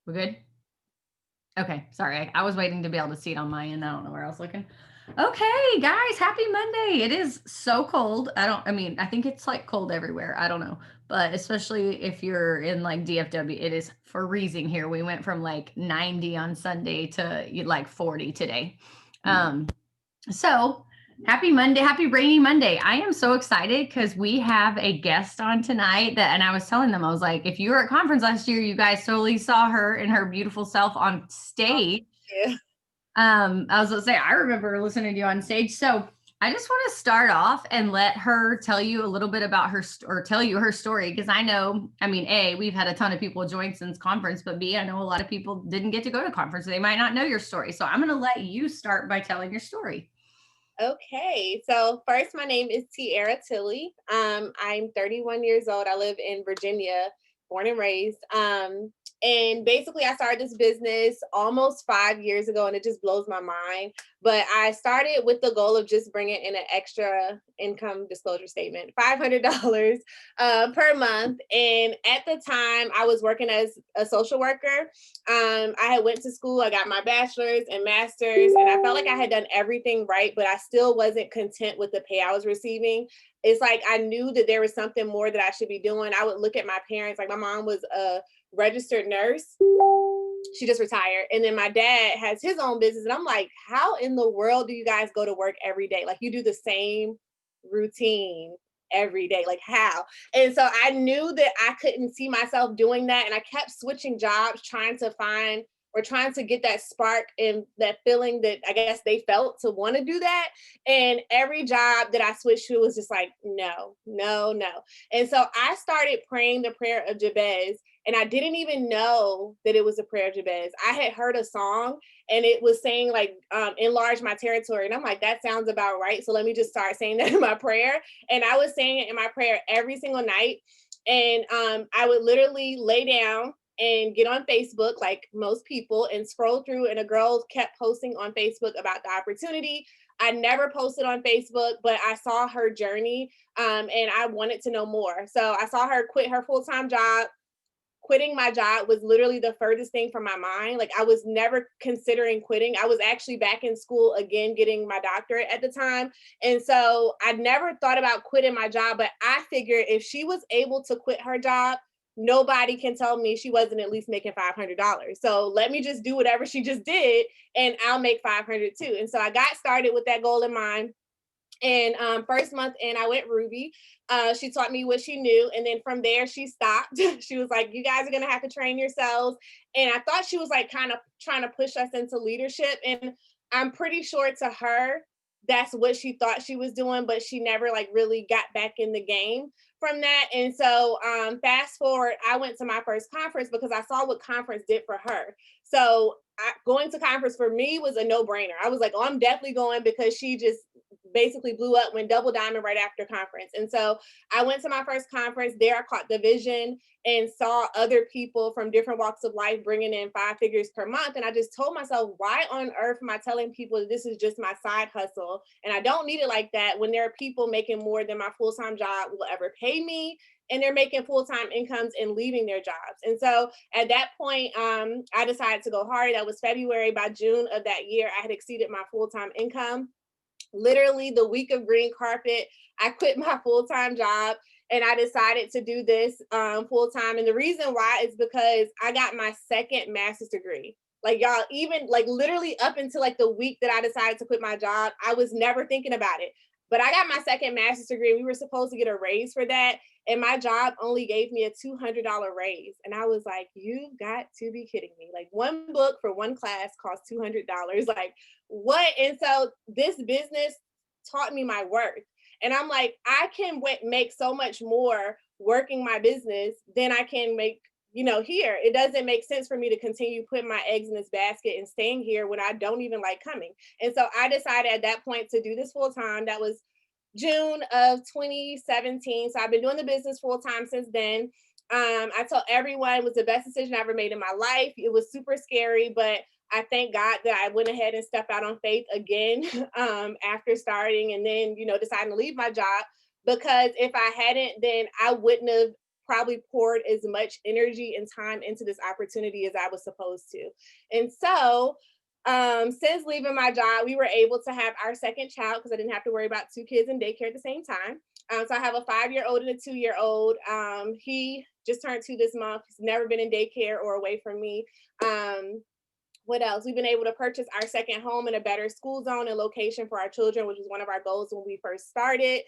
We're good? Okay, sorry. I was waiting to be able to see it on my end. I don't know where I was looking. Okay, guys, happy Monday. It is so cold. I think it's like cold everywhere. I don't know. But especially if you're in like DFW, it is freezing here. We went from like 90 on Sunday to like 40 today. Um, so happy Monday, happy rainy Monday. I am so excited because we have a guest on tonight and I was telling them, I was like, if you were at conference last year, you guys totally saw her in her beautiful self on stage. Yeah. I was gonna say, I remember listening to you on stage. So I just want to start off and let her tell you a little bit about or tell you her story. Cause I know, A, we've had a ton of people join since conference, but B, I know a lot of people didn't get to go to conference. So they might not know your story. So I'm going to let you start by telling your story. Okay. So first, my name is Tierra Tilley. I'm 31 years old. I live in Virginia, born and raised. And basically, I started this business almost 5 years ago, and it just blows my mind. But I started with the goal of just bringing in an extra income disclosure statement, $500 per month. And at the time, I was working as a social worker. I had went to school. I got my bachelor's and master's, and I felt like I had done everything right, but I still wasn't content with the pay I was receiving. It's like I knew that there was something more that I should be doing. I would look at my parents, like my mom was a registered nurse. She just retired. And then my dad has his own business. And I'm like, how in the world do you guys go to work every day? Like you do the same routine every day. Like how? And so I knew that I couldn't see myself doing that. And I kept switching jobs, trying to find or trying to get that spark and that feeling that I guess they felt to want to do that. And every job that I switched to was just like, no, no, no. And so I started praying the prayer of Jabez, and I didn't even know that it was a prayer of Jabez. I had heard a song and it was saying like enlarge my territory. And I'm like, that sounds about right. So let me just start saying that in my prayer. And I was saying it in my prayer every single night. And I would literally lay down and get on Facebook like most people and scroll through. And a girl kept posting on Facebook about the opportunity. I never posted on Facebook, but I saw her journey and I wanted to know more. So I saw her quit her full-time job. Quitting my job was literally the furthest thing from my mind. Like I was never considering quitting. I was actually back in school again, getting my doctorate at the time. And so I never thought about quitting my job, but I figured if she was able to quit her job, nobody can tell me she wasn't at least making $500. So let me just do whatever she just did and I'll make 500 too. And so I got started with that goal in mind. And first month in, I went Ruby. She taught me what she knew. And then from there, she stopped. She was like, you guys are going to have to train yourselves. And I thought she was like kind of trying to push us into leadership. And I'm pretty sure to her, that's what she thought she was doing, but she never like really got back in the game from that. And so fast forward, I went to my first conference because I saw what conference did for her. So going to conference for me was a no-brainer. I was like, oh, I'm definitely going because she just basically blew up, went double diamond right after conference. And so I went to my first conference there. I caught the vision and saw other people from different walks of life bringing in 5 figures per month. And I just told myself, why on earth am I telling people that this is just my side hustle? And I don't need it like that when there are people making more than my full-time job will ever pay me. And they're making full-time incomes and leaving their jobs. And so at that point, I decided to go hard. That was February. By June of that year, I had exceeded my full-time income. Literally the week of green carpet, I quit my full-time job and I decided to do this full-time. And the reason why is because I got my second master's degree. Like y'all, even like literally up until like the week that I decided to quit my job, I was never thinking about it. But I got my second master's degree. We were supposed to get a raise for that. And my job only gave me a $200 raise. And I was like, you've got to be kidding me. Like one book for one class costs $200. Like what? And so this business taught me my worth. And I'm like, I can make so much more working my business than I can make, here. It doesn't make sense for me to continue putting my eggs in this basket and staying here when I don't even like coming. And so I decided at that point to do this full time. That was June of 2017. So I've been doing the business full time since then. I told everyone it was the best decision I ever made in my life. It was super scary, but I thank God that I went ahead and stepped out on faith again after starting and then, deciding to leave my job because if I hadn't, then I wouldn't have probably poured as much energy and time into this opportunity as I was supposed to. And so since leaving my job, we were able to have our second child because I didn't have to worry about two kids in daycare at the same time. So I have a 5-year-old and a 2-year-old. He just turned 2 this month. He's never been in daycare or away from me. What else? We've been able to purchase our second home in a better school zone and location for our children, which was one of our goals when we first started.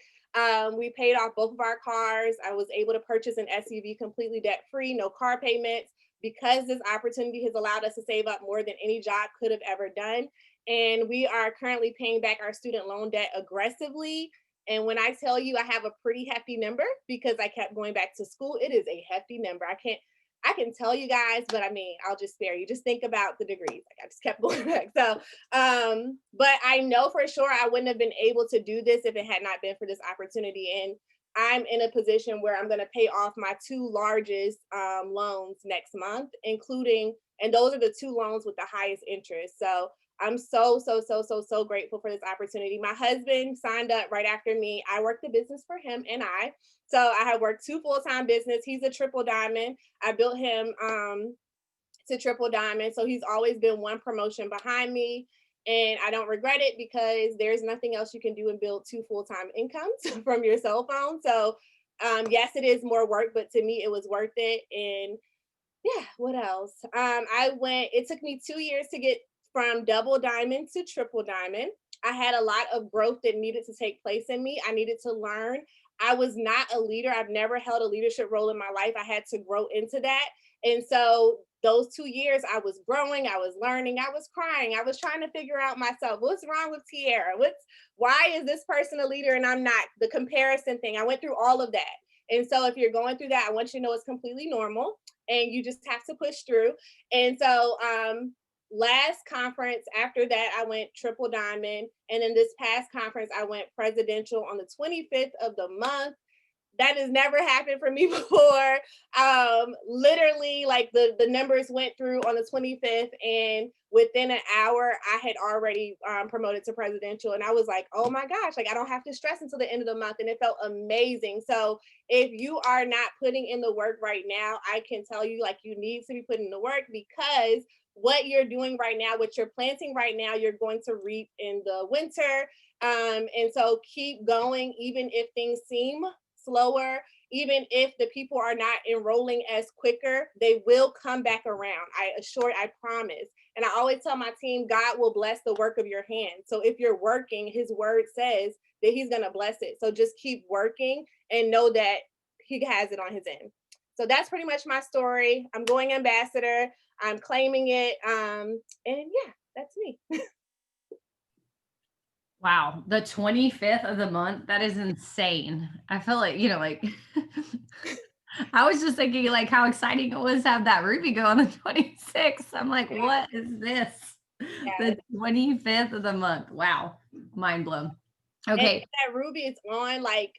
We paid off both of our cars. I was able to purchase an SUV completely debt free, no car payments, because this opportunity has allowed us to save up more than any job could have ever done. And we are currently paying back our student loan debt aggressively. And when I tell you I have a pretty hefty number because I kept going back to school, it is a hefty number. I can tell you guys, but I mean, I'll just spare you. Just think about the degrees. Like I just kept going back. So, but I know for sure I wouldn't have been able to do this if it had not been for this opportunity. And I'm in a position where I'm going to pay off my two largest loans next month, including, and those are the two loans with the highest interest. So I'm so grateful for this opportunity. My husband signed up right after me. I worked the business for him and I. So I have worked two full-time business. He's a triple diamond. I built him to triple diamond. So he's always been one promotion behind me. And I don't regret it because there's nothing else you can do and build two full-time incomes from your cell phone. So yes, it is more work, but to me, it was worth it. And yeah, what else? It took me 2 years to get from double diamond to triple diamond. I had a lot of growth that needed to take place in me. I needed to learn. I was not a leader. I've never held a leadership role in my life. I had to grow into that. And so those 2 years, I was growing, I was learning, I was crying, I was trying to figure out myself. What's wrong with Tierra? Why is this person a leader and I'm not? The comparison thing. I went through all of that. And so if you're going through that, I want you to know it's completely normal and you just have to push through. And so last conference after that, I went triple diamond. And then this past conference, I went presidential on the 25th of the month. That has never happened for me before. Literally, like the numbers went through on the 25th, and within an hour, I had already promoted to presidential. And I was like, oh my gosh, like I don't have to stress until the end of the month. And it felt amazing. So if you are not putting in the work right now, I can tell you, like, you need to be putting in the work because what you're doing right now, what you're planting right now, you're going to reap in the winter. And so keep going, even if things seem slower, even if the people are not enrolling as quicker, they will come back around. I promise. And I always tell my team, God will bless the work of your hand. So if you're working, his word says that he's going to bless it. So just keep working and know that he has it on his end. So that's pretty much my story. I'm going ambassador. I'm claiming it. And yeah, that's me. Wow, the 25th of the month, that is insane. I feel like, like I was just thinking like how exciting it was to have that Ruby go on the 26th. I'm like, Yeah, what is this? yeah. The 25th of the month. Wow. Mind blown. And Okay. that Ruby is on, like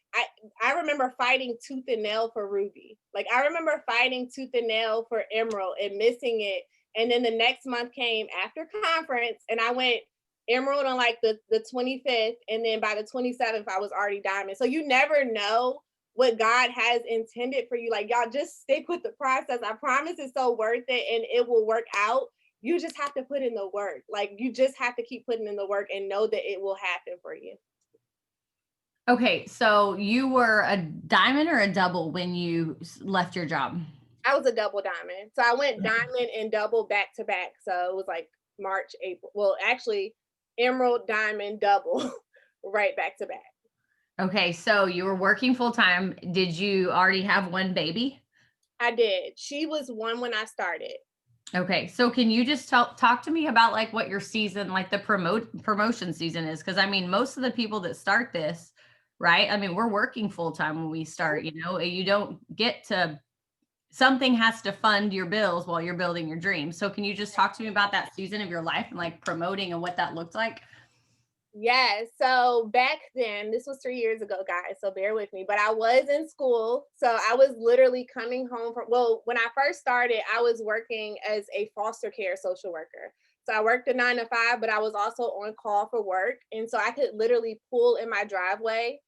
I remember fighting tooth and nail for Ruby. Like I remember fighting tooth and nail for Emerald and missing it. And then the next month came after conference and I went Emerald on like the 25th. And then by the 27th, I was already diamond. So you never know what God has intended for you. Like y'all just stick with the process. I promise it's so worth it and it will work out. You just have to put in the work. Like you just have to keep putting in the work and know that it will happen for you. Okay. So you were a diamond or a double when you left your job? I was a double diamond. So I went diamond and double back to back. So it was like March, April. Well, actually, emerald, diamond, double, right back to back. Okay. So you were working full time. Did you already have one baby? I did. She was one when I started. Okay. So can you just talk to me about like what your season, like the promotion season is? Cause I mean, most of the people that start this, right? I mean, we're working full time when we start, you don't get to, something has to fund your bills while you're building your dreams. So can you just talk to me about that season of your life and like promoting and what that looked like? Yes. So back then, this was 3 years ago, guys. So bear with me. But I was in school. So I was literally coming home from, well, when I first started, I was working as a foster care social worker. So I worked a 9 to 5, but I was also on call for work. And so I could literally pull in my driveway,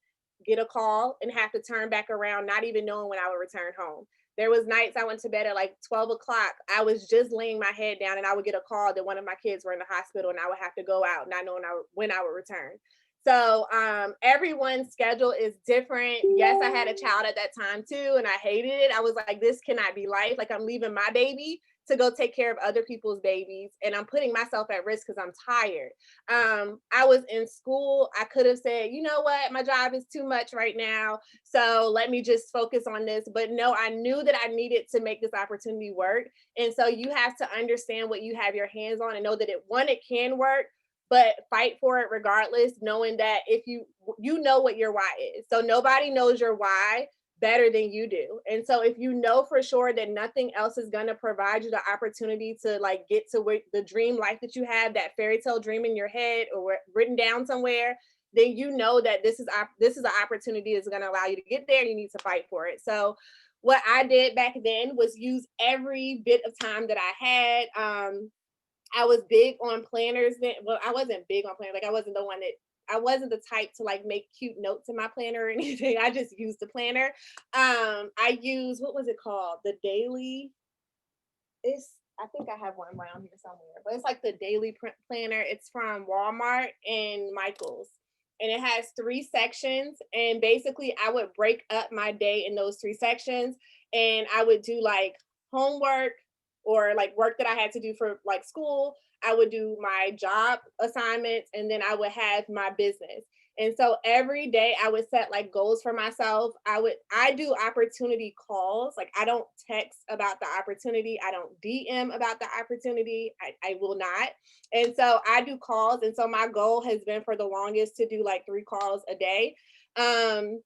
get a call and have to turn back around, not even knowing when I would return home. There was nights I went to bed at like 12 o'clock. I was just laying my head down and I would get a call that one of my kids were in the hospital and I would have to go out, not knowing when I would return. So everyone's schedule is different. Yes, I had a child at that time too, and I hated it. I was like, this cannot be life. Like, I'm leaving my baby to go take care of other people's babies, and I'm putting myself at risk because I'm tired. I was in school. I could have said, you know what, my job is too much right now, so let me just focus on this. But no, I knew that I needed to make this opportunity work. And so you have to understand what you have your hands on and know that it can work, but fight for it regardless, knowing that if you know what your why is. So nobody knows your why better than you do. And so if you know for sure that nothing else is going to provide you the opportunity to like get to the dream life that you have, that fairy tale dream in your head or written down somewhere, then you know that this is an opportunity that's going to allow you to get there, and you need to fight for it. So what I did back then was use every bit of time that I had. I was big on planners then. Well, I wasn't big on planners. Like, I wasn't the type to like make cute notes in my planner or anything. I just used the planner. I use, what was it called? The daily. I think I have one around here somewhere, but it's like the daily planner. It's from Walmart and Michaels. And it has 3 sections. And basically I would break up my day in those 3 sections. And I would do like homework or like work that I had to do for like school. I would do my job assignments, and then I would have my business. And so every day I would set like goals for myself. I do opportunity calls. Like, I don't text about the opportunity. I don't DM about the opportunity. I will not. And so I do calls. And so my goal has been for the longest to do like 3 calls a day. Um,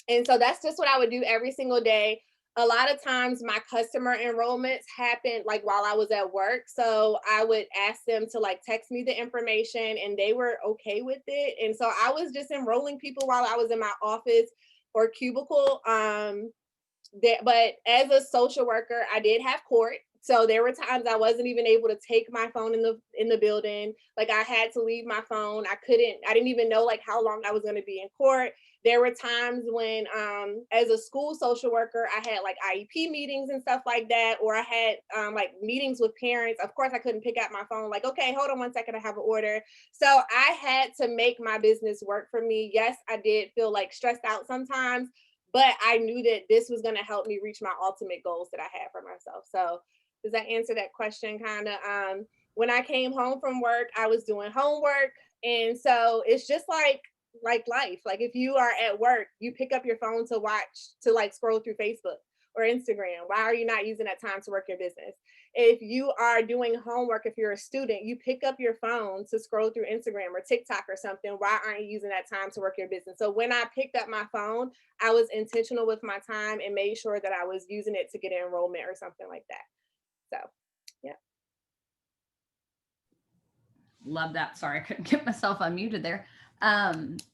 and so that's just what I would do every single day. A lot of times my customer enrollments happened like while I was at work. So I would ask them to like text me the information, and they were okay with it. And so I was just enrolling people while I was in my office or cubicle. But as a social worker, I did have court. So there were times I wasn't even able to take my phone in the building. Like, I had to leave my phone. I didn't even know like how long I was going to be in court. There were times when as a school social worker, I had like IEP meetings and stuff like that, or I had like meetings with parents. Of course, I couldn't pick up my phone like, okay, hold on one second, I have an order. So I had to make my business work for me. Yes, I did feel like stressed out sometimes, but I knew that this was going to help me reach my ultimate goals that I had for myself. So does that answer that question kind of? When I came home from work, I was doing homework. And so it's just like life. Like, if you are at work, you pick up your phone to like scroll through Facebook or Instagram. Why are you not using that time to work your business? If you are doing homework, if you're a student, you pick up your phone to scroll through Instagram or TikTok or something. Why aren't you using that time to work your business? So when I picked up my phone, I was intentional with my time and made sure that I was using it to get an enrollment or something like that. So, yeah. Love that. Sorry, I couldn't get myself unmuted there.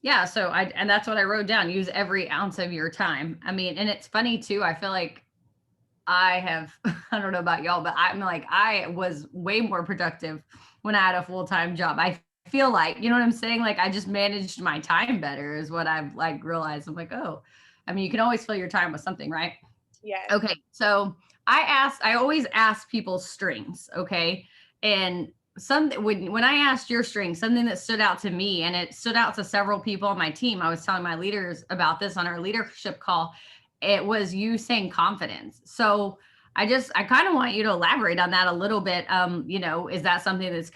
Yeah, so and that's what I wrote down. Use every ounce of your time. I mean, and it's funny too. I feel like I have, I don't know about y'all, but I'm like, I was way more productive when I had a full-time job. I feel like, you know what I'm saying? Like, I just managed my time better is what I've like realized. I'm like, oh, I mean, you can always fill your time with something, right? Yes. Okay. So I always ask people's strengths. Okay. And when I asked your strength, something that stood out to me, and it stood out to several people on my team. I was telling my leaders about this on our leadership call. It was you saying confidence. So I kind of want you to elaborate on that a little bit. Is that something that's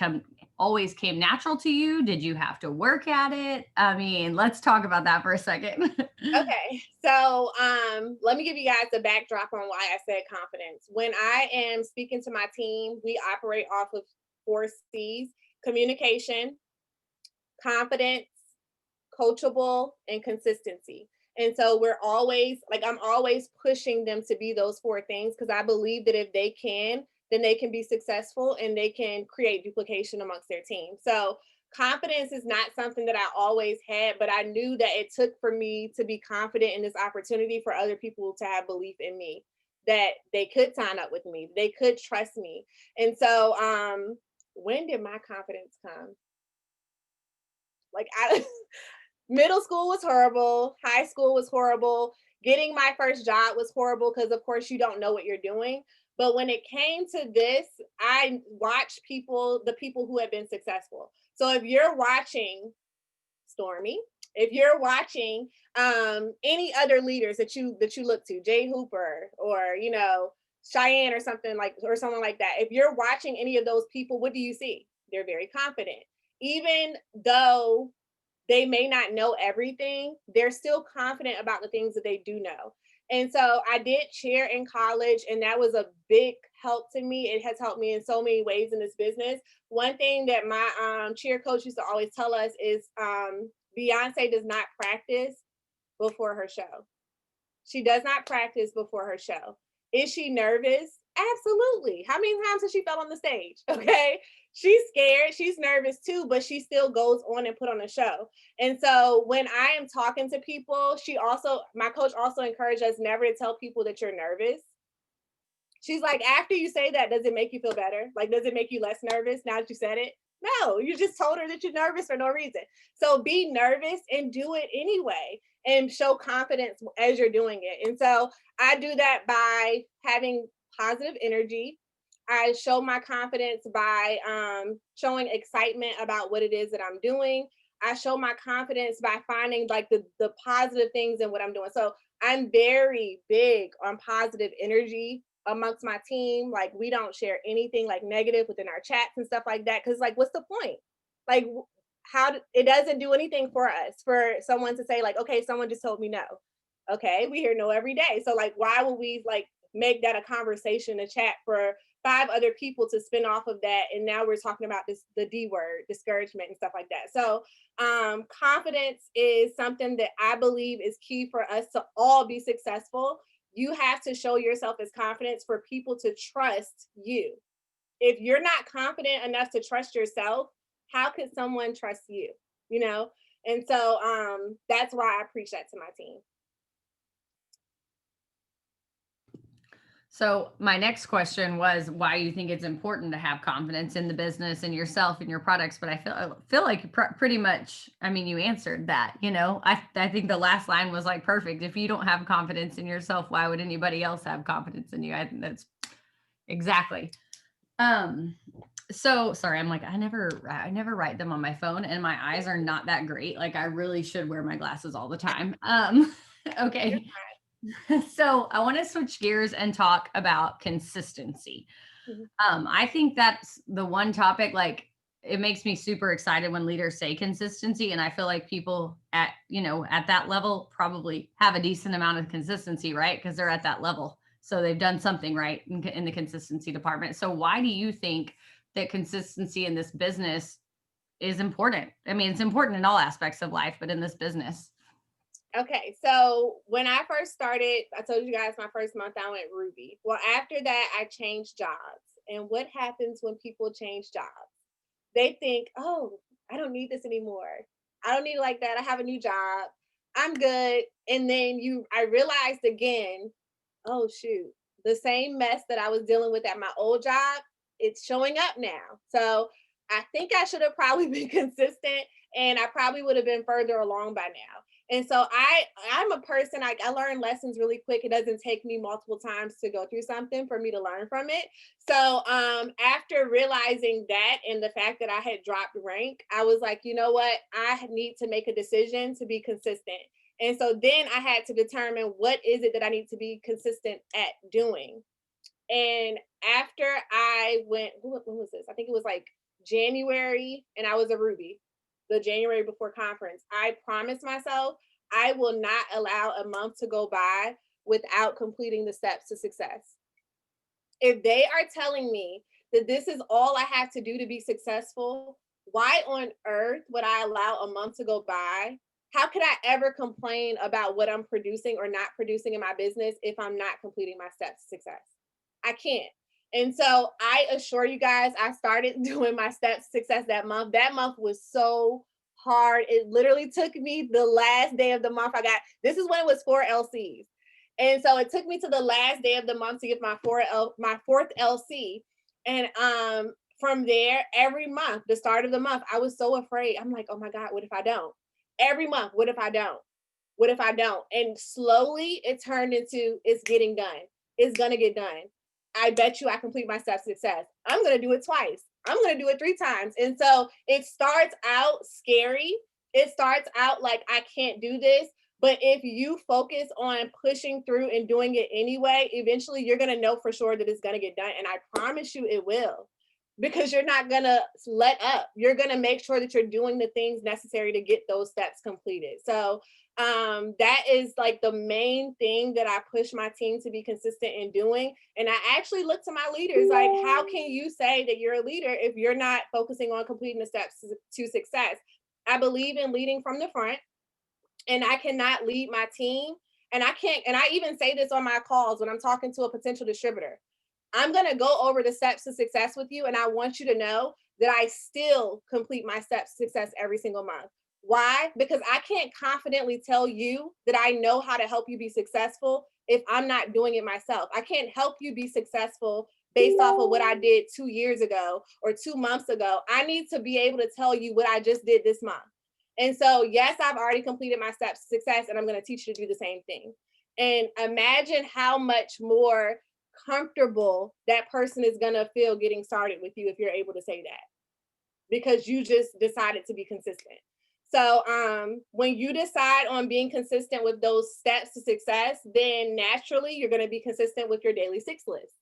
always came natural to you? Did you have to work at it? I mean, let's talk about that for a second. Okay, so let me give you guys a backdrop on why I said confidence. When I am speaking to my team, we operate off of 4 C's: communication, confidence, coachable, and consistency. And so I'm always pushing them to be those 4 things, because I believe that if they can, then they can be successful and they can create duplication amongst their team. So confidence is not something that I always had, but I knew that it took for me to be confident in this opportunity for other people to have belief in me, that they could sign up with me, they could trust me. And so when did my confidence come? Like, I Middle school was horrible. High school was horrible. Getting my first job was horrible because, of course, you don't know what you're doing. But when it came to this, I watched people, the people who have been successful. So if you're watching Stormy, if you're watching any other leaders that you look to, Jay Hooper or Cheyenne or something like or someone like that, if you're watching any of those people, what do you see? They're very confident, even though they may not know everything, they're still confident about the things that they do know. And so I did cheer in college, and that was a big help to me. It has helped me in so many ways in this business. One thing that my cheer coach used to always tell us is Beyonce does not practice before her show. She does not practice before her show. Is she nervous? Absolutely. How many times has she fell on the stage? Okay. She's scared. She's nervous too, but she still goes on and put on a show. And so when I am talking to people, my coach also encouraged us never to tell people that you're nervous. She's like, after you say that, does it make you feel better? Like, does it make you less nervous now that you said it? No, you just told her that you're nervous for no reason. So be nervous and do it anyway and show confidence as you're doing it. And so I do that by having positive energy. I show my confidence by showing excitement about what it is that I'm doing. I show my confidence by finding like the positive things in what I'm doing. So I'm very big on positive energy amongst my team. Like we don't share anything like negative within our chats and stuff like that. Cause like, what's the point? Like it doesn't do anything for us for someone to say like, okay, someone just told me no. Okay. We hear no every day. So like, why would we like make that a conversation, a chat for 5 other people to spin off of that? And now we're talking about the D word, discouragement and stuff like that. So confidence is something that I believe is key for us to all be successful. You have to show yourself as confidence for people to trust you. If you're not confident enough to trust yourself, how could someone trust you? You know? And so that's why I preach that to my team. So my next question was why you think it's important to have confidence in the business and yourself and your products, but I feel like pretty much, I mean, you answered that. I think the last line was like perfect. If you don't have confidence in yourself, why would anybody else have confidence in you? I think that's exactly. So sorry, I'm like I never write them on my phone, and my eyes are not that great. Like I really should wear my glasses all the time. Okay. So I want to switch gears and talk about consistency. Mhm. I think that's the one topic, like it makes me super excited when leaders say consistency. And I feel like people at that level probably have a decent amount of consistency, right? Because they're at that level. So they've done something right in the consistency department. So why do you think that consistency in this business is important? I mean, it's important in all aspects of life, but in this business. Okay, so when I first started, I told you guys my first month I went Ruby. Well, after that, I changed jobs. And what happens when people change jobs? They think, oh, I don't need this anymore. I don't need it like that. I have a new job. I'm good. And then I realized again, oh shoot, the same mess that I was dealing with at my old job, it's showing up now. So I think I should have probably been consistent and I probably would have been further along by now. And so I'm a person, I learn lessons really quick. It doesn't take me multiple times to go through something for me to learn from it. So after realizing that and the fact that I had dropped rank, I was like, you know what? I need to make a decision to be consistent. And so then I had to determine what is it that I need to be consistent at doing. And after I went, when was this? I think it was like January, and I was a Ruby, the January before conference. I promised myself I will not allow a month to go by without completing the steps to success. If they are telling me that this is all I have to do to be successful, why on earth would I allow a month to go by? How could I ever complain about what I'm producing or not producing in my business if I'm not completing my steps to success? I can't. And so I assure you guys, I started doing my steps to success that month. That month was so hard. It literally took me the last day of the month. This is when it was 4 LCs. And so it took me to the last day of the month to get my fourth LC. And from there, every month, the start of the month, I was so afraid. I'm like, oh my God, what if I don't? every month. What if I don't? What if I don't? And slowly it turned into it's getting done. It's gonna get done. I bet you I complete my step success. I'm gonna do it twice. I'm gonna do it 3 times. And so it starts out scary. It starts out like I can't do this. But if you focus on pushing through and doing it anyway, eventually you're gonna know for sure that it's gonna get done. And I promise you it will. Because you're not gonna let up. You're gonna make sure that you're doing the things necessary to get those steps completed. So that is like the main thing that I push my team to be consistent in doing. And I actually look to my leaders like, how can you say that you're a leader if you're not focusing on completing the steps to success? I believe in leading from the front, and I cannot lead my team. And I can't, and I even say this on my calls when I'm talking to a potential distributor. I'm going to go over the steps to success with you. And I want you to know that I still complete my steps to success every single month. Why? Because I can't confidently tell you that I know how to help you be successful if I'm not doing it myself. I can't help you be successful based off of what I did 2 years ago or 2 months ago. I need to be able to tell you what I just did this month. And so, yes, I've already completed my steps to success, and I'm going to teach you to do the same thing. And imagine how much more comfortable that person is going to feel getting started with you if you're able to say that, because you just decided to be consistent. So when you decide on being consistent with those steps to success, then naturally you're going to be consistent with your daily 6 list.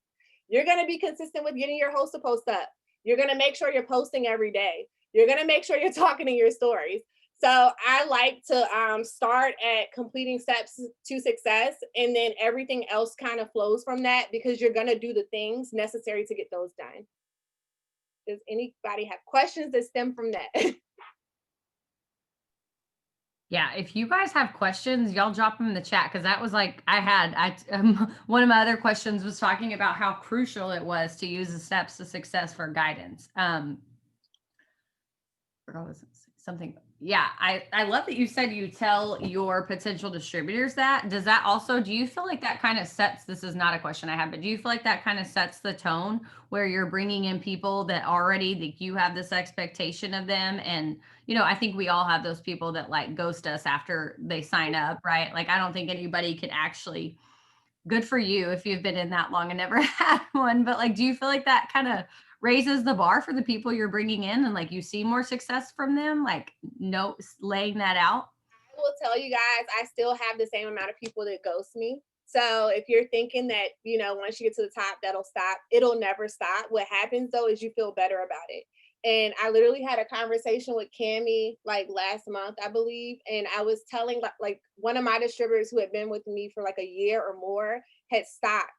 You're going to be consistent with getting your host to post up. You're going to make sure you're posting every day. You're going to make sure you're talking in your stories. So I like to start at completing steps to success, and then everything else kind of flows from that, because you're going to do the things necessary to get those done. Does anybody have questions that stem from that? Yeah, if you guys have questions, y'all drop them in the chat, because that was like one of my other questions was talking about how crucial it was to use the steps to success for guidance. Something. Yeah, I love that you said you tell your potential distributors that. Does that also, do you feel like that kind of sets, this is not a question I have, but do you feel like that kind of sets the tone where you're bringing in people that already, that you have this expectation of them? And, you know, I think we all have those people that like ghost us after they sign up, right? Like, I don't think anybody can actually, good for you if you've been in that long and never had one, but like, do you feel like that kind of raises the bar for the people you're bringing in, and like you see more success from them, like no laying that out? I will tell you guys, I still have the same amount of people that ghost me. So if you're thinking that, once you get to the top, that'll stop, it'll never stop. What happens though is you feel better about it. And I literally had a conversation with Cami like last month, I believe. And I was telling like one of my distributors who had been with me for like a year or more had stopped.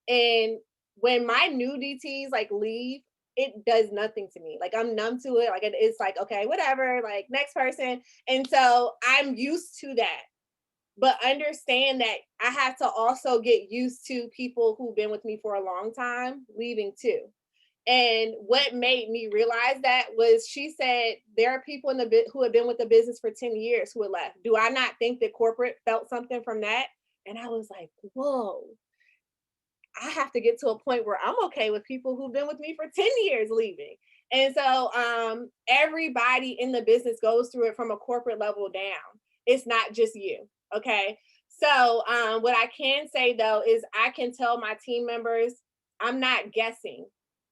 And when my new DTs like leave, it does nothing to me. Like I'm numb to it. Like it's like, okay, whatever, like next person. And so I'm used to that. But understand that I have to also get used to people who've been with me for a long time leaving too. And what made me realize that was she said there are people in the who have been with the business for 10 years who had left. Do I not think that corporate felt something from that? And I was like, whoa, I have to get to a point where I'm okay with people who've been with me for 10 years leaving. And so everybody in the business goes through it from a corporate level down. It's not just you. Okay. So what I can say though is I can tell my team members, I'm not guessing.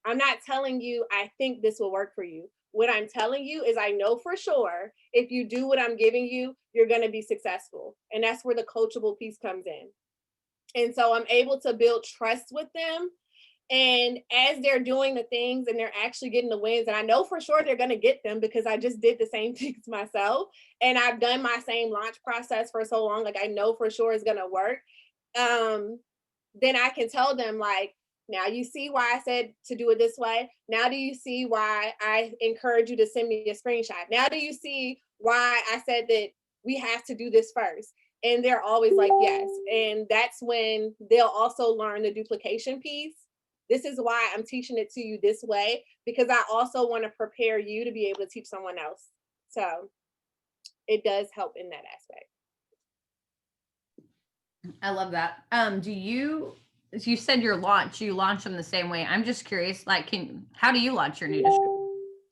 I'm not telling you I think this will work for you. What I'm telling you is I know for sure if you do what I'm giving you, you're going to be successful. And that's where the coachable piece comes in. And so I'm able to build trust with them. And as they're doing the things and they're actually getting the wins, and I know for sure they're going to get them because I just did the same things myself. And I've done my same launch process for so long. Like I know for sure it's going to work. Then I can tell them, like, now you see why I said to do it this way. Now do you see why I encourage you to send me a screenshot? Now do you see why I said that we have to do this first? And they're always like, yes. And that's when they'll also learn the duplication piece. This is why I'm teaching it to you this way, because I also want to prepare you to be able to teach someone else. So it does help in that aspect. I love that. You said you launch them the same way. I'm just curious, like, how do you launch your new distributor?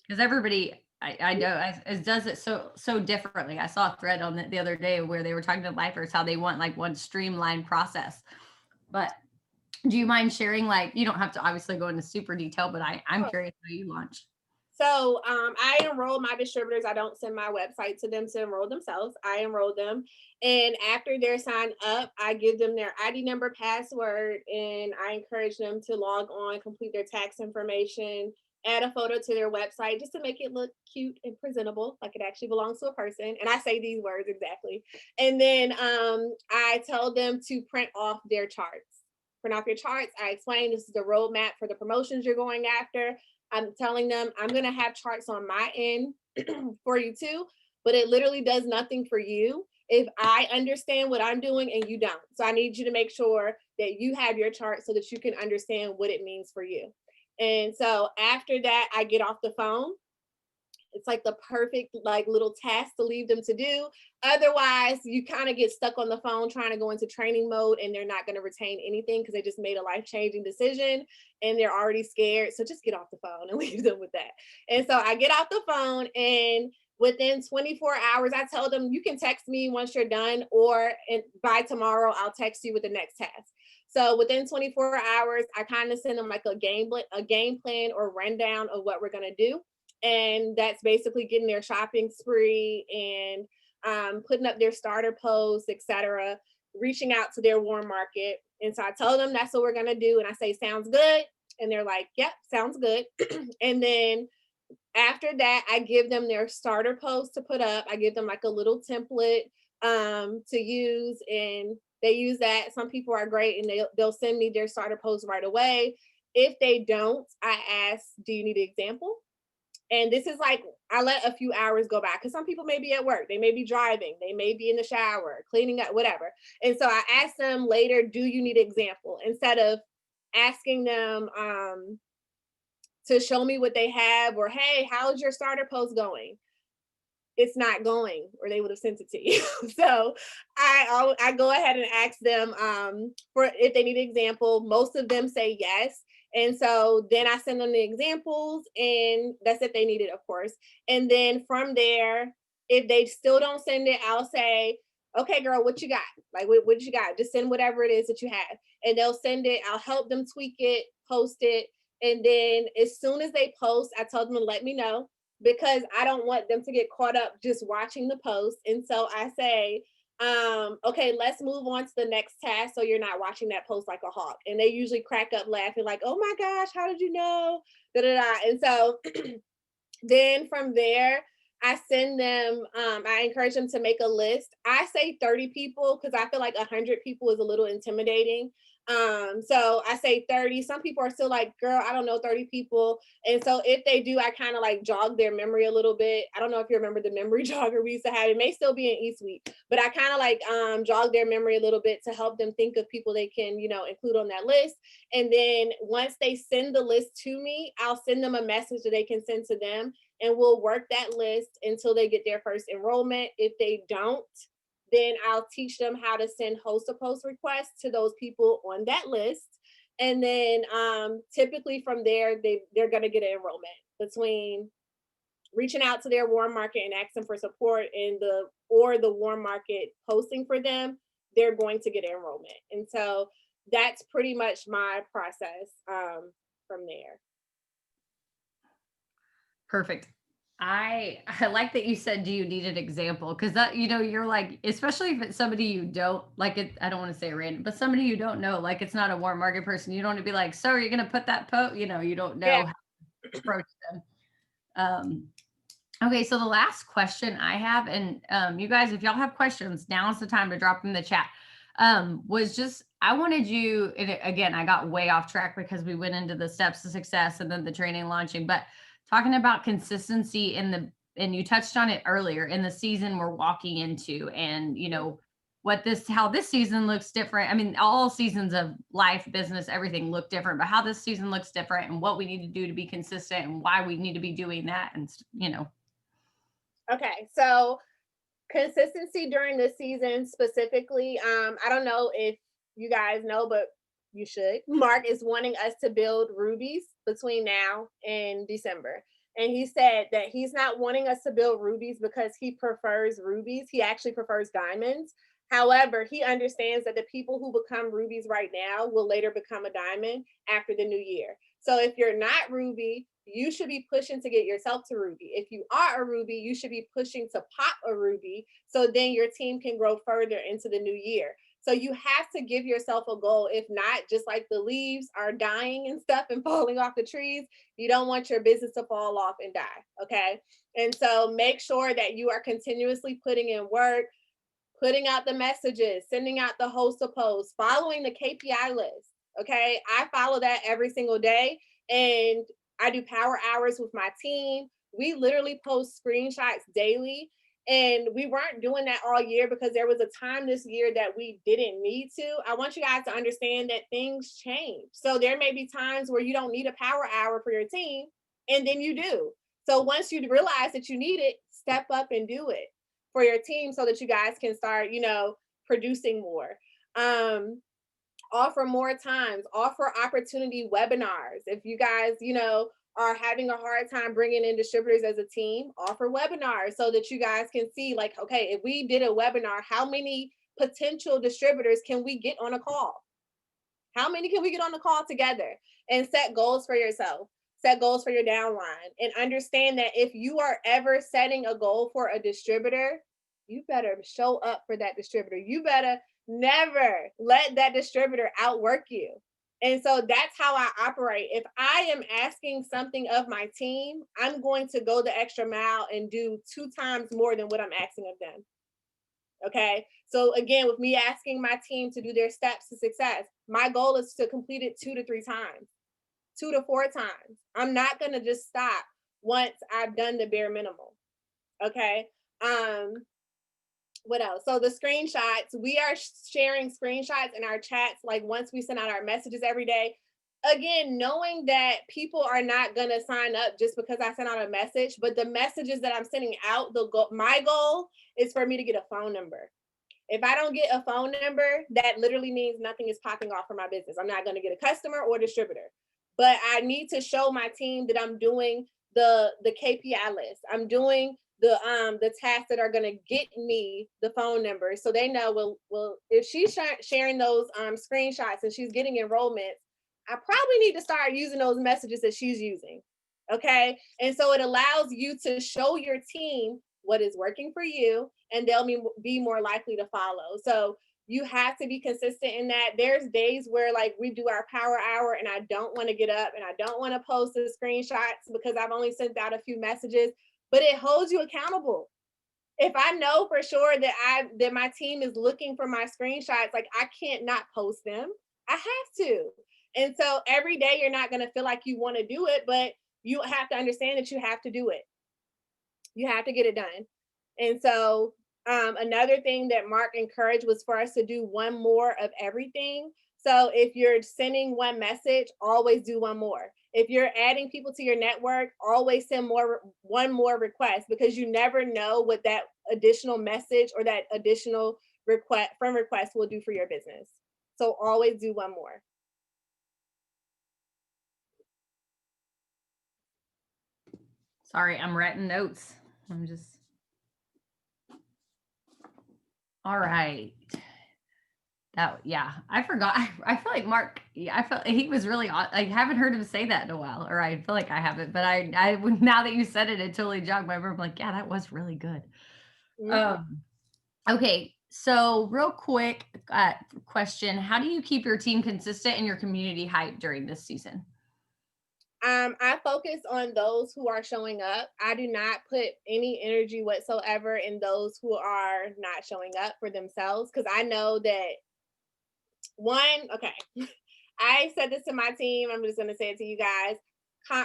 Because everybody, I know it does it so differently. I saw a thread on it the other day where they were talking to lifers how they want like one streamlined process. But do you mind sharing, like, you don't have to obviously go into super detail, but I'm curious how you launch. So I enroll my distributors. I don't send my website to them to enroll themselves. I enroll them. And after they're signed up, I give them their ID number, password, and I encourage them to log on, complete their tax information, add a photo to their website just to make it look cute and presentable, like it actually belongs to a person. And I say these words exactly. And then I tell them to print off their charts. Print off your charts. I explain this is the roadmap for the promotions you're going after. I'm telling them I'm going to have charts on my end for you too, but it literally does nothing for you if I understand what I'm doing and you don't. So I need you to make sure that you have your chart so that you can understand what it means for you. And so after that, I get off the phone. It's like the perfect like little task to leave them to do. Otherwise, you kind of get stuck on the phone trying to go into training mode and they're not going to retain anything because they just made a life-changing decision and they're already scared. So just get off the phone and leave them with that. And so I get off the phone and within 24 hours, I tell them you can text me once you're done, or by tomorrow, I'll text you with the next task. So within 24 hours, I kind of send them like a game plan or rundown of what we're gonna do, and that's basically getting their shopping spree and putting up their starter posts, etc., reaching out to their warm market. And so I tell them that's what we're gonna do, and I say sounds good, and they're like, "Yep, sounds good." And then after that, I give them their starter post to put up. I give them like a little template to use, and they use that. Some people are great, and they'll send me their starter post right away. If they don't, I ask, "Do you need an example?" And this is like, I let a few hours go by because some people may be at work, they may be driving, they may be in the shower, cleaning up, whatever. And so I ask them later, "Do you need an example?" Instead of asking them to show me what they have, or "Hey, how's your starter post going?" It's not going, or they would have sent it to you. So I go ahead and ask them for if they need an example. Most of them say yes. And so then I send them the examples, and that's if they need it, of course. And then from there, if they still don't send it, I'll say, "Okay, girl, what you got? Like, what you got? Just send whatever it is that you have." And they'll send it. I'll help them tweak it, post it. And then as soon as they post, I tell them to let me know, because I don't want them to get caught up just watching the post. And so I say, "Okay, let's move on to the next task so you're not watching that post like a hawk." And they usually crack up laughing, like, "Oh my gosh, how did you know?" Da, da, da. And so then from there, I send them, I encourage them to make a list. I say 30 people because I feel like 100 people is a little intimidating. So I say 30. Some people are still like, "Girl, I don't know 30 people." And so if they do, I kind of like jog their memory a little bit. I don't know if you remember the memory jogger we used to have. It may still be in eSuite, but I kind of like jog their memory a little bit to help them think of people they can, include on that list. And then once they send the list to me, I'll send them a message that they can send to them, and we'll work that list until they get their first enrollment. If they don't, then I'll teach them how to send host to post requests to those people on that list. And then typically from there, they're going to get an enrollment between reaching out to their warm market and asking for support in the warm market posting for them. They're going to get enrollment. And so that's pretty much my process from there. Perfect. I like that you said, "Do you need an example?" Because that, you're like, especially if it's somebody you don't like it. I don't want to say random, but somebody you don't know, like it's not a warm market person. You don't want to be like, "So are you going to put that you don't Yeah. know how to approach them. Um, okay, so the last question I have, and you guys, if y'all have questions, now's the time to drop them in the chat. Was just I wanted you, and again, I got way off track because we went into the steps to success and then the training launching, but talking about consistency and you touched on it earlier in the season we're walking into, and how this season looks different. I mean, all seasons of life, business, everything look different, but how this season looks different and what we need to do to be consistent and why we need to be doing that. And. Okay. So consistency during this season specifically, I don't know if you guys know, but you should. Mark is wanting us to build rubies between now and December. and he said that he's not wanting us to build rubies because he prefers rubies. He actually prefers diamonds. However, he understands that the people who become rubies right now will later become a diamond after the new year. So if you're not ruby, you should be pushing to get yourself to ruby. If you are a ruby, you should be pushing to pop a ruby so then your team can grow further into the new year. So you have to give yourself a goal. If not, just like the leaves are dying and stuff and falling off the trees, you don't want your business to fall off and die. Okay. And so make sure that you are continuously putting in work, putting out the messages, sending out the host of posts, following the KPI list. Okay. I follow that every single day. And I do power hours with my team. We literally post screenshots daily. And we weren't doing that all year because there was a time this year that we didn't need to. I want you guys to understand that things change. So there may be times where you don't need a power hour for your team, and then you do. So once you realize that you need it, step up and do it for your team so that you guys can start, producing more. Offer more times, offer opportunity webinars. If you guys, are having a hard time bringing in distributors as a team, offer webinars so that you guys can see, like, okay, if we did a webinar, how many potential distributors can we get on a call? How many can we get on the call together? And set goals for yourself, set goals for your downline, and understand that if you are ever setting a goal for a distributor, you better show up for that distributor. You better never let that distributor outwork you. And so that's how I operate. If I am asking something of my team, I'm going to go the extra mile and do 2 times more than what I'm asking of them. Okay. So again, with me asking my team to do their steps to success, my goal is to complete it 2 to 3 times, 2 to 4 times. I'm not going to just stop once I've done the bare minimum. Okay. What else? So the screenshots, we are sharing screenshots in our chats, like once we send out our messages every day. Again, knowing that people are not going to sign up just because I sent out a message, but the messages that I'm sending out, my goal is for me to get a phone number. If I don't get a phone number, that literally means nothing is popping off for my business. I'm not going to get a customer or distributor. But I need to show my team that I'm doing the KPI list. I'm doing the tasks that are going to get me the phone number, so they know, well if she's sharing those screenshots and she's getting enrollments, I probably need to start using those messages that she's using. Okay. And so it allows you to show your team what is working for you, and they'll be more likely to follow. So you have to be consistent in that. There's days where, like, we do our power hour and I don't want to get up and I don't want to post the screenshots because I've only sent out a few messages, but it holds you accountable. If I know for sure that my team is looking for my screenshots, like, I can't not post them. I have to. And so every day you're not going to feel like you want to do it, but you have to understand that you have to do it. You have to get it done. And so another thing that Mark encouraged was for us to do one more of everything. So if you're sending one message, always do one more. If you're adding people to your network, always send one more request, because you never know what that additional message or that additional request will do for your business. So always do one more. Sorry, I'm writing notes. All right. I forgot. I feel like Mark, I felt he was really, I haven't heard him say that in a while, or I feel like I haven't, but I now that you said it, it totally jogged my memory. I'm like, yeah, that was really good. Mm-hmm. Okay. So real quick question, how do you keep your team consistent and your community hype during this season? I focus on those who are showing up. I do not put any energy whatsoever in those who are not showing up for themselves, because I know that I said this to my team. I'm just going to say it to you guys.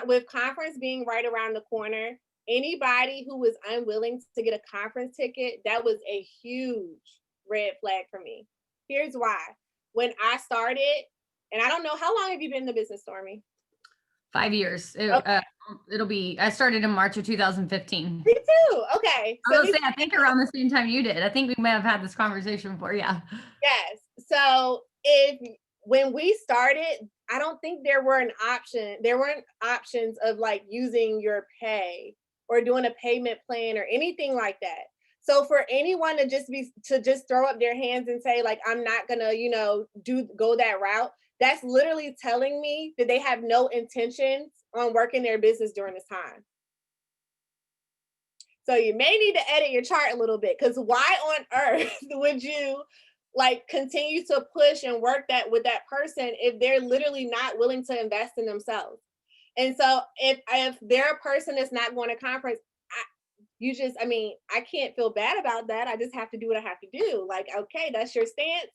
With conference being right around the corner, anybody who was unwilling to get a conference ticket, that was a huge red flag for me. Here's why. When I started, and I don't know, how long have you been in the business, Stormy? 5 years. I started in March of 2015. Me too. Okay. So I think around the same time you did. I think we may have had this conversation before. Yeah. Yes. So when we started, I don't think there were an option. There weren't options of like using your pay or doing a payment plan or anything like that. So for anyone to just throw up their hands and say like I'm not gonna, do go that route, that's literally telling me that they have no intentions on working their business during this time. So you may need to edit your chart a little bit because why on earth would you like continue to push and work that with that person if they're literally not willing to invest in themselves? And so if they're a person that's not going to conference, I can't feel bad about that. I just have to do what I have to do. Like, okay, that's your stance.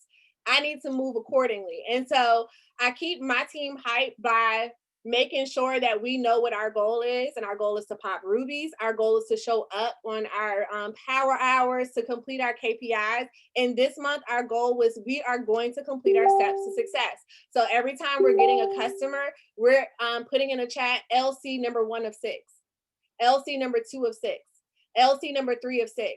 I need to move accordingly. And so I keep my team hyped by making sure that we know what our goal is. And our goal is to pop rubies. Our goal is to show up on our power hours to complete our KPIs. And this month, our goal was we are going to complete our steps to success. So every time we're getting a customer, we're putting in a chat LC number 1 of 6, LC number 2 of 6, LC number 3 of 6,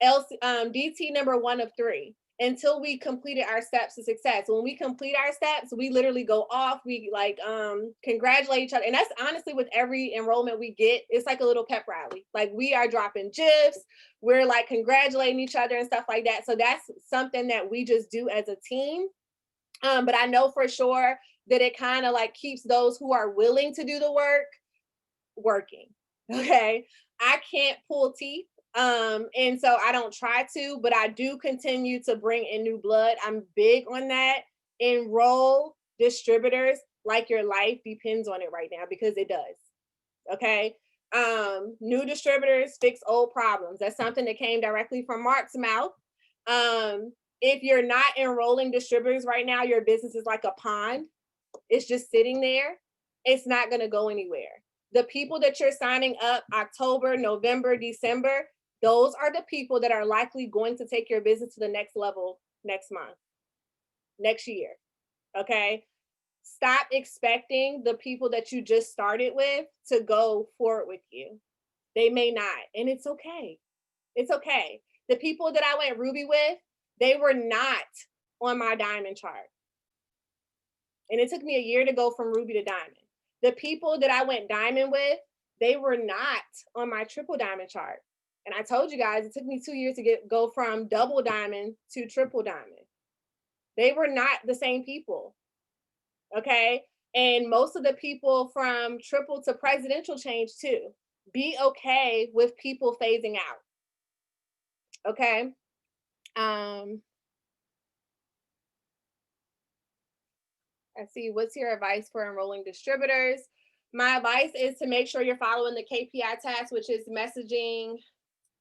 DT number 1 of 3, until we completed our steps to success. When we complete our steps, we literally go off. We like congratulate each other. And that's honestly with every enrollment we get, it's like a little pep rally. Like we are dropping GIFs, we're like congratulating each other and stuff like that. So that's something that we just do as a team. But I know for sure that it kind of like keeps those who are willing to do the work working. Okay. I can't pull teeth. And so I don't try to, but I do continue to bring in new blood. I'm big on that. Enroll distributors like your life depends on it right now because it does. Okay. New distributors fix old problems. That's something that came directly from Mark's mouth. If you're not enrolling distributors right now, your business is like a pond. It's just sitting there. It's not going to go anywhere. The people that you're signing up October, November, December, those are the people that are likely going to take your business to the next level next month, next year. Okay. Stop expecting the people that you just started with to go forward with you. They may not, and it's okay. It's okay. The people that I went Ruby with, they were not on my diamond chart. And it took me a year to go from Ruby to diamond. The people that I went diamond with, they were not on my triple diamond chart. And I told you guys, it took me 2 years to go from double diamond to triple diamond. They were not the same people. Okay. And most of the people from triple to presidential change too. Be okay with people phasing out. Okay. I see. What's your advice for enrolling distributors? My advice is to make sure you're following the KPI task, which is messaging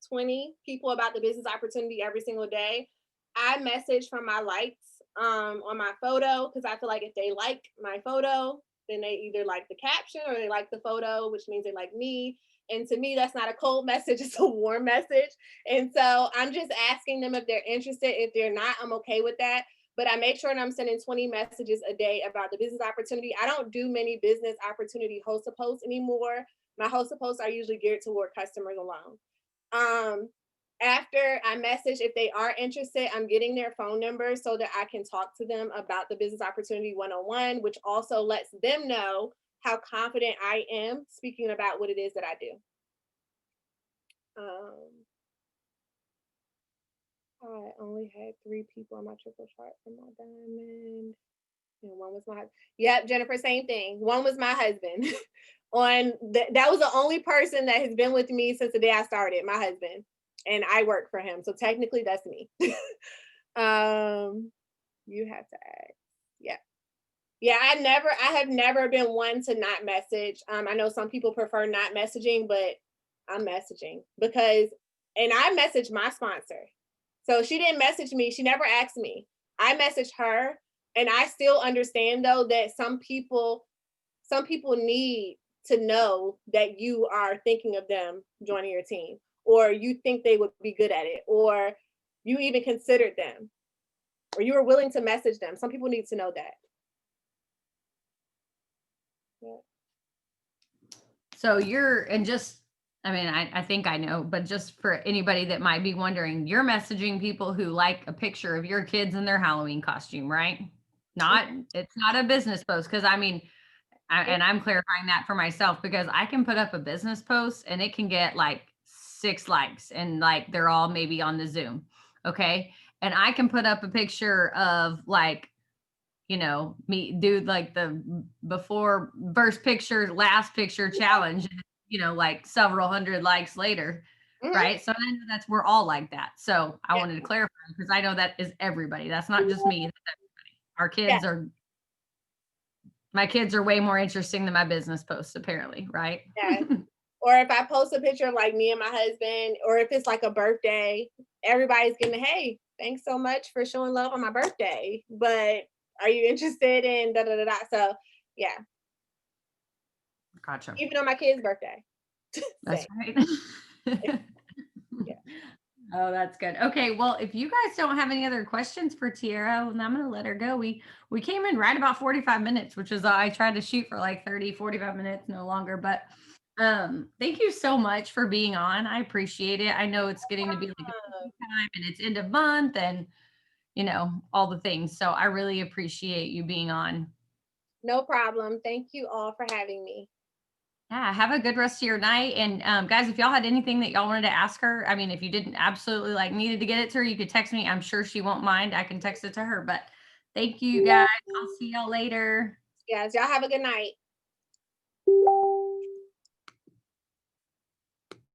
20 people about the business opportunity every single day. I message from my likes on my photo because I feel like if they like my photo, then they either like the caption or they like the photo, which means they like me. And to me, that's not a cold message, it's a warm message. And so I'm just asking them if they're interested. If they're not, I'm okay with that. But I make sure that I'm sending 20 messages a day about the business opportunity. I don't do many business opportunity host posts anymore. My host posts are usually geared toward customers alone. After I message, if they are interested, I'm getting their phone number so that I can talk to them about the business opportunity 101, which also lets them know how confident I am speaking about what it is that I do. I only had 3 people on my triple chart for my diamond. And one was my, yep, Jennifer, same thing. One was my husband. That was the only person that has been with me since the day I started, my husband. And I work for him. So technically that's me. You have to ask. Yeah. Yeah, I have never been one to not message. I know some people prefer not messaging, but I'm messaging because, and I messaged my sponsor. So she didn't message me. She never asked me. I messaged her. And I still understand though that some people need to know that you are thinking of them joining your team, or you think they would be good at it, or you even considered them, or you were willing to message them. Some people need to know that. Yeah. So I think I know, but just for anybody that might be wondering, you're messaging people who like a picture of your kids in their Halloween costume, right? Not, it's not a business post because I mean, and I'm clarifying that for myself because I can put up a business post and it can get like 6 likes and like they're all maybe on the Zoom. Okay. And I can put up a picture of like, me do like the before first picture, last picture challenge, and, like several hundred likes later. Mhm. Right. So I know that's, we're all like that. So I Yeah. wanted to clarify because I know that is everybody. That's not just me. Our Yeah. kids are My kids are way more interesting than my business posts, apparently, right? Yeah. Or if I post a picture of like me and my husband, or if it's like a birthday, everybody's getting, hey, thanks so much for showing love on my birthday. But are you interested in da da da da? So yeah, Gotcha. even on my kid's birthday. That's Same. right. Yeah. Oh, that's good. Okay, well, if you guys don't have any other questions for Tierra, well, I'm gonna let her go. We came in right about 45 minutes, which is I tried to shoot for like 30, 45 minutes, no longer. But thank you so much for being on. I appreciate it. I know it's getting to be like a busy time and it's end of month and all the things. So I really appreciate you being on. No problem. Thank you all for having me. Yeah, have a good rest of your night. And guys, if y'all had anything that y'all wanted to ask her, I mean, if you didn't absolutely like needed to get it to her, you could text me. I'm sure she won't mind. I can text it to her. But thank you guys. I'll see y'all later. Yes, y'all have a good night.